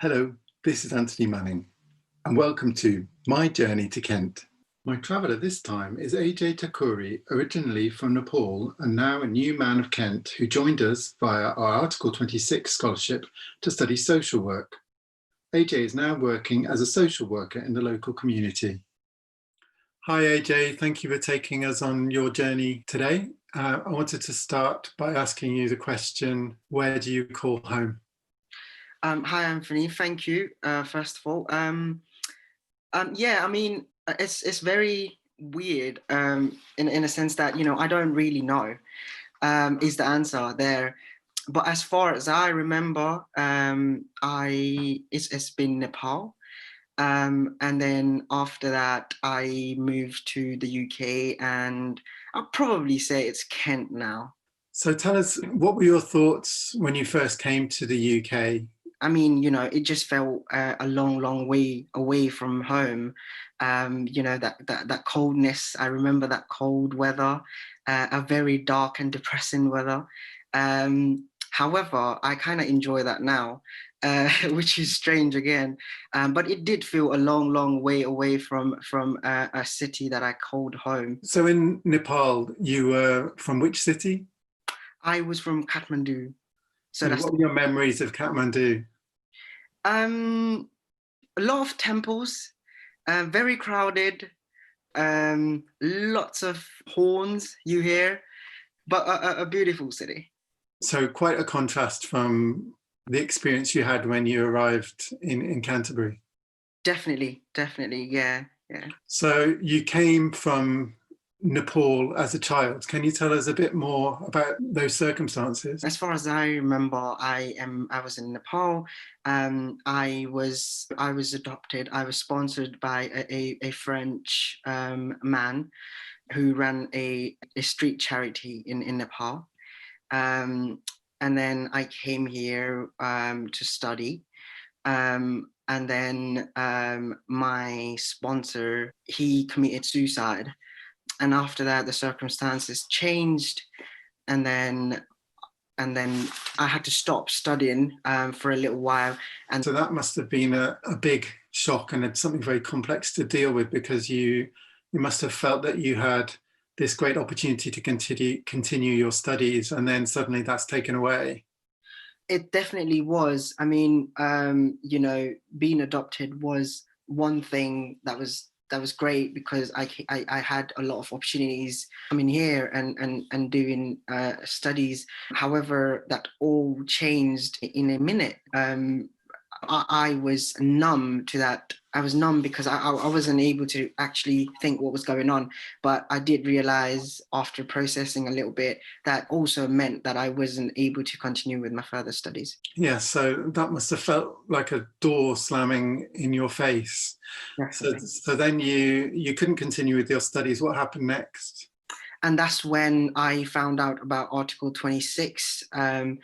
Hello, this is Anthony Manning, and welcome to My Journey to Kent. My traveller this time is Ajay Thakuri, originally from Nepal and now a new man of Kent who joined us via our Article 26 scholarship to study social work. Ajay is now working as a social worker in the local community. Hi Ajay, thank you for taking us on your journey today. I wanted to start by asking you the question, where do you call home? Hi, Anthony. Thank you, first of all. Yeah, I mean, it's very weird in a sense that, I don't really know is the answer there. But as far as I remember, it's been Nepal. And then after that, I moved to the UK, and I'll probably say it's Kent now. So tell us, what were your thoughts when you first came to the UK? I mean, it just felt a long, long way away from home. That coldness. I remember that cold weather, a very dark and depressing weather. However, I kind of enjoy that now, which is strange again. But it did feel a long, long way away from a city that I called home. So in Nepal, you were from which city? I was from Kathmandu. So And that's what were your memories of Kathmandu? a lot of temples, very crowded, lots of horns you hear, but a beautiful city. So quite a contrast from the experience you had when you arrived in Canterbury. Definitely, yeah. So you came from Nepal as a child. Can you tell us a bit more about those circumstances? As far as I remember, I was in Nepal. I was adopted. I was sponsored by a French man who ran a street charity in Nepal. And then I came here to study. And then my sponsor, he committed suicide. And after that, the circumstances changed. And then I had to stop studying for a little while. And so that must have been a big shock, and it's something very complex to deal with, because you must have felt that you had this great opportunity to continue your studies, and then suddenly that's taken away. It definitely was. I mean, being adopted was one thing that was great, because I had a lot of opportunities coming here and doing studies. However, that all changed in a minute. I was numb to that. I was numb because I wasn't able to actually think what was going on. But I did realize after processing a little bit that also meant that I wasn't able to continue with my further studies. Yeah, so that must have felt like a door slamming in your face. So then you couldn't continue with your studies. What happened next? And that's when I found out about Article 26. And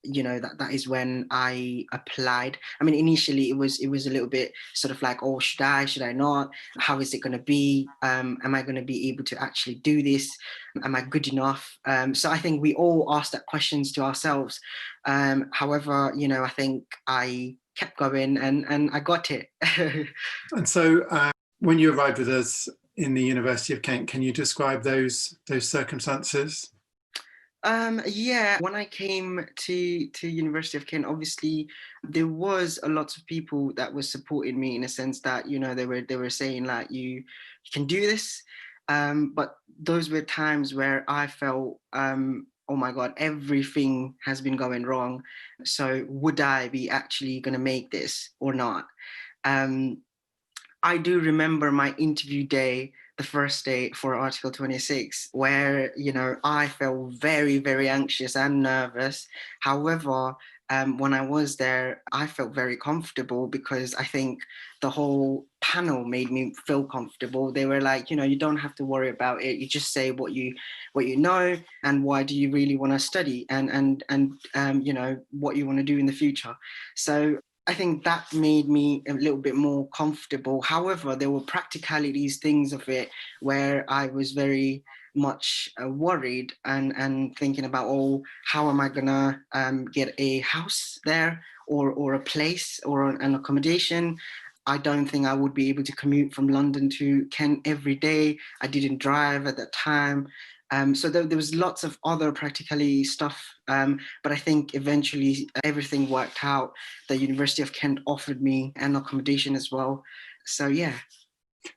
that is when I applied. I mean, initially it was a little bit sort of like, oh, should I not? How is it going to be? Am I going to be able to actually do this? Am I good enough? So I think we all ask that questions to ourselves. However, I think I kept going and I got it. And so when you arrived with us in the University of Kent, can you describe those circumstances? Yeah, when I came to University of Kent, obviously there was a lot of people that were supporting me, in a sense that they were saying like you can do this, but those were times where I felt oh my God, everything has been going wrong. So would I be actually going to make this or not? Um, I do remember my interview day, the first day for Article 26, where, I felt very, very anxious and nervous. However, when I was there, I felt very comfortable, because I think the whole panel made me feel comfortable. They were like, you don't have to worry about it. You just say what you know, and why do you really want to study, and what you want to do in the future. So I think that made me a little bit more comfortable. However, there were practicalities, things of it, where I was very much worried and thinking about, oh, how am I gonna get a house there, or a place, or an accommodation. I don't think I would be able to commute from London to Kent every day. I didn't drive at that time. So there was lots of other practically stuff, but I think eventually everything worked out. The University of Kent offered me an accommodation as well. So yeah.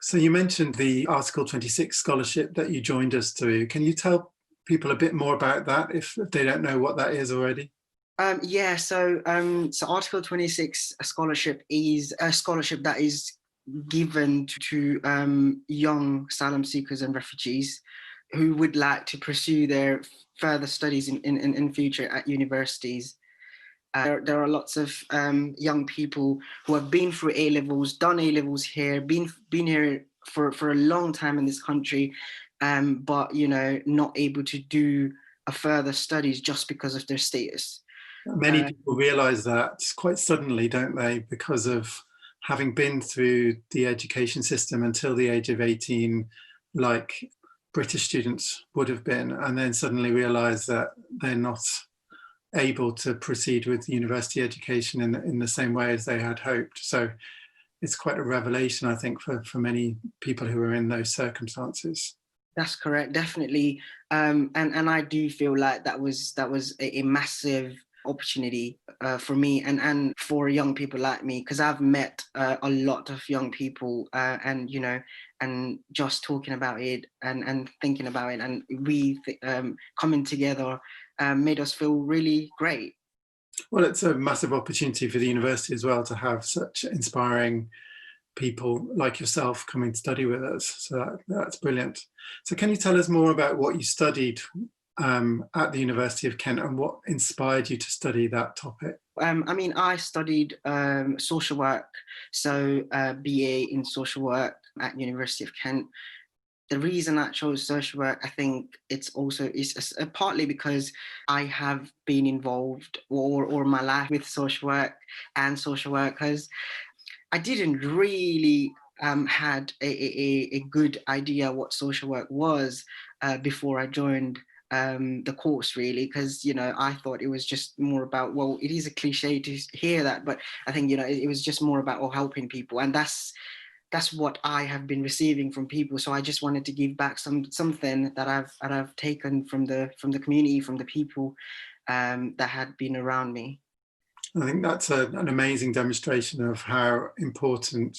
So you mentioned the Article 26 scholarship that you joined us through. Can you tell people a bit more about that if they don't know what that is already? So Article 26 scholarship is a scholarship that is given to young asylum seekers and refugees who would like to pursue their further studies in future at universities. There are lots of young people who have been through A levels, done A levels here, been here for a long time in this country, but not able to do a further studies just because of their status. Many people realise that quite suddenly, don't they, because of having been through the education system until the age of 18, like British students would have been, and then suddenly realise that they're not able to proceed with university education in the same way as they had hoped. So it's quite a revelation, I think, for many people who are in those circumstances. That's correct, definitely. And I do feel like that was a massive opportunity for me and for young people like me, because I've met a lot of young people and just talking about it and thinking about it, and coming together made us feel really great. Well, it's a massive opportunity for the university as well to have such inspiring people like yourself coming to study with us. So that's brilliant. So can you tell us more about what you studied at the University of Kent and what inspired you to study that topic? I studied social work, so BA in social work at University of Kent. The reason I chose social work, I think it's also is partly because I have been involved or my life with social work and social workers. I didn't really had a good idea what social work was before I joined the course, really, because I thought it was just more about, well, it is a cliche to hear that, but I think it was just more about helping people, and that's what I have been receiving from people. So I just wanted to give back something that I've taken from the community, from the people that had been around me. I think that's an amazing demonstration of how important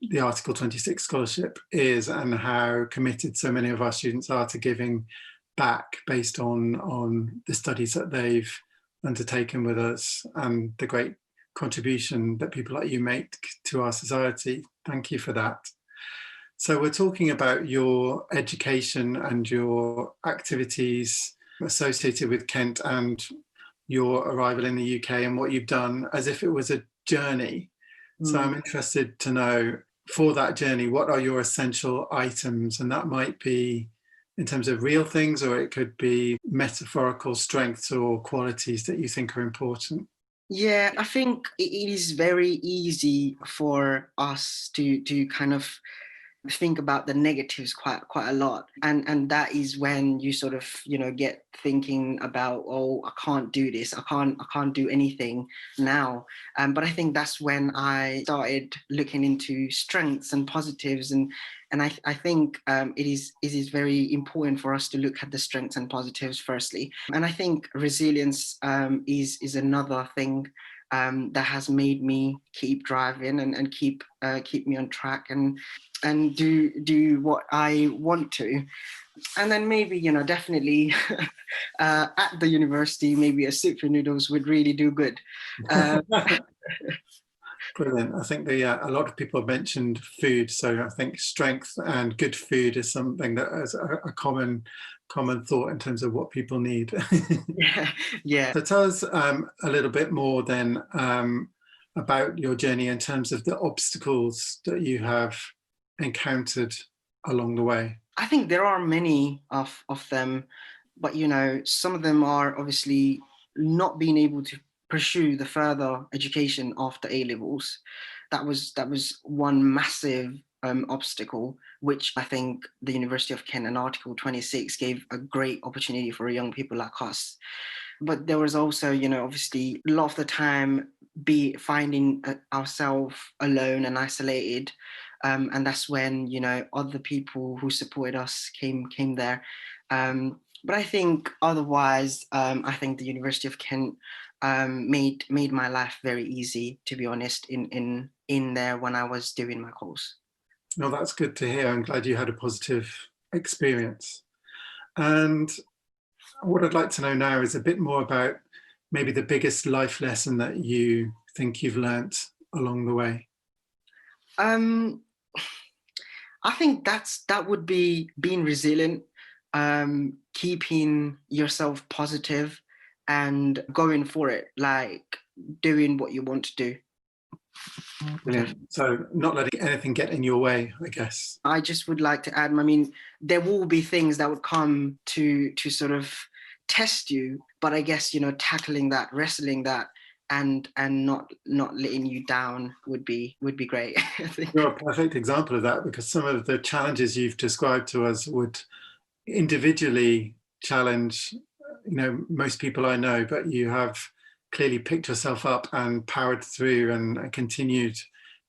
the Article 26 scholarship is and how committed so many of our students are to giving back based on the studies that they've undertaken with us and the great contribution that people like you make to our society. Thank you for that. So we're talking about your education and your activities associated with Kent and your arrival in the UK and what you've done as if it was a journey. So I'm interested to know, for that journey, what are your essential items? And that might be in terms of real things, or it could be metaphorical strengths or qualities that you think are important. Yeah, I think it is very easy for us to kind of think about the negatives quite a lot, and that is when you sort of get thinking about, oh, I can't do this, I can't do anything now. But I think that's when I started looking into strengths and positives, and I think it is very important for us to look at the strengths and positives firstly. And I think resilience is another thing that has made me keep driving and keep me on track and do what I want to. And then maybe, definitely at the university, maybe a soup for noodles would really do good. Brilliant. I think a lot of people have mentioned food, so I think strength and good food is something that is a common thought in terms of what people need. Yeah. So tell us a little bit more then about your journey in terms of the obstacles that you have encountered along the way. I think there are many of them, but some of them are obviously not being able to pursue the further education after A levels. That was one massive obstacle, which I think the University of Kent and Article 26 gave a great opportunity for young people like us. But there was also, obviously a lot of the time be finding ourselves alone and isolated. And that's when, other people who supported us came there. But I think otherwise, I think the University of Kent made my life very easy, to be honest, in there when I was doing my course. No, that's good to hear. I'm glad you had a positive experience. And what I'd like to know now is a bit more about maybe the biggest life lesson that you think you've learnt along the way. Um, I think that would be being resilient, keeping yourself positive, and going for it, like doing what you want to do. Brilliant. So not letting anything get in your way, I guess. I just would like to add, I mean, there will be things that would come to sort of test you, but I guess, tackling that, wrestling that, and not letting you down would be great. I think. You're a perfect example of that, because some of the challenges you've described to us would individually challenge, most people I know, but you have clearly picked yourself up and powered through and continued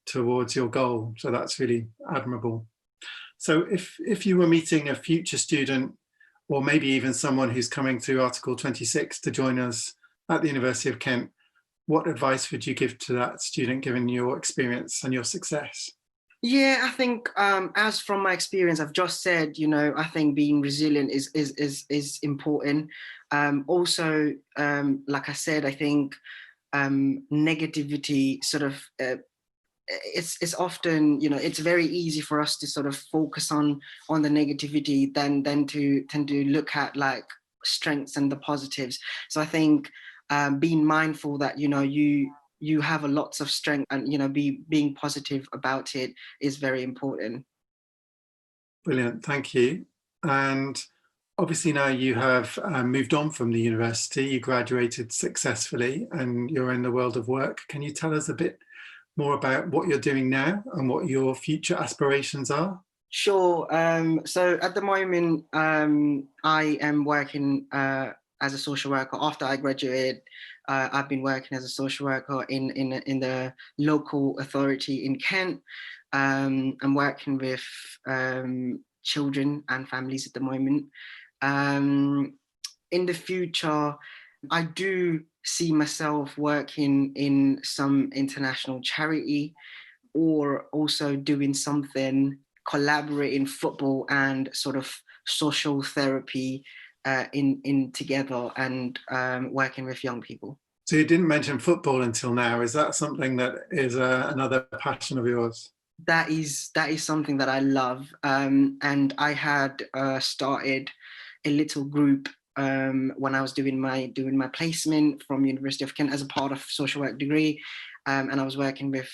towards your goal. So that's really admirable. So if you were meeting a future student, or maybe even someone who's coming through Article 26 to join us at the University of Kent, what advice would you give to that student, given your experience and your success? Yeah, I think as from my experience, I've just said, I think being resilient is important. Also, like I said, I think negativity sort of it's often, it's very easy for us to sort of focus on the negativity than to tend to look at like strengths and the positives. So I think being mindful that you have a lots of strength, and being positive about it is very important. Brilliant, thank you. And obviously now you have moved on from the university, you graduated successfully and you're in the world of work. Can you tell us a bit more about what you're doing now and what your future aspirations are? Sure. So at the moment, I am working as a social worker. After I graduated, I've been working as a social worker in the local authority in Kent. I'm working with children and families at the moment. In the future, I do see myself working in some international charity, or also doing something collaborating football and sort of social therapy in together, and working with young people. So you didn't mention football until now. Is that something that is another passion of yours? That is something that I love, and I had started a little group when I was doing my placement from University of Kent as a part of social work degree, and I was working with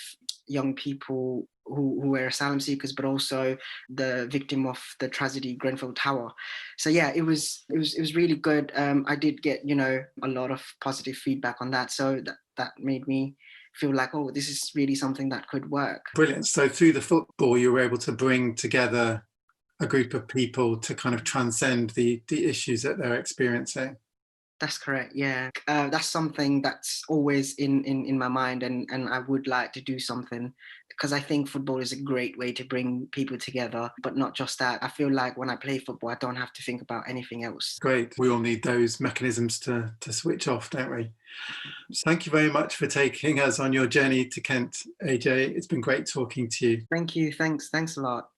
young people who were asylum seekers, but also the victim of the tragedy Grenfell Tower. So yeah, it was really good. I did get a lot of positive feedback on that, so that made me feel like, oh, this is really something that could work. Brilliant. So through the football, you were able to bring together a group of people to kind of transcend the issues that they're experiencing. That's correct. Yeah, that's something that's always in my mind, and I would like to do something, because I think football is a great way to bring people together. But not just that. I feel like when I play football, I don't have to think about anything else. Great. We all need those mechanisms to switch off, don't we? So thank you very much for taking us on your journey to Kent, AJ. It's been great talking to you. Thank you. Thanks a lot.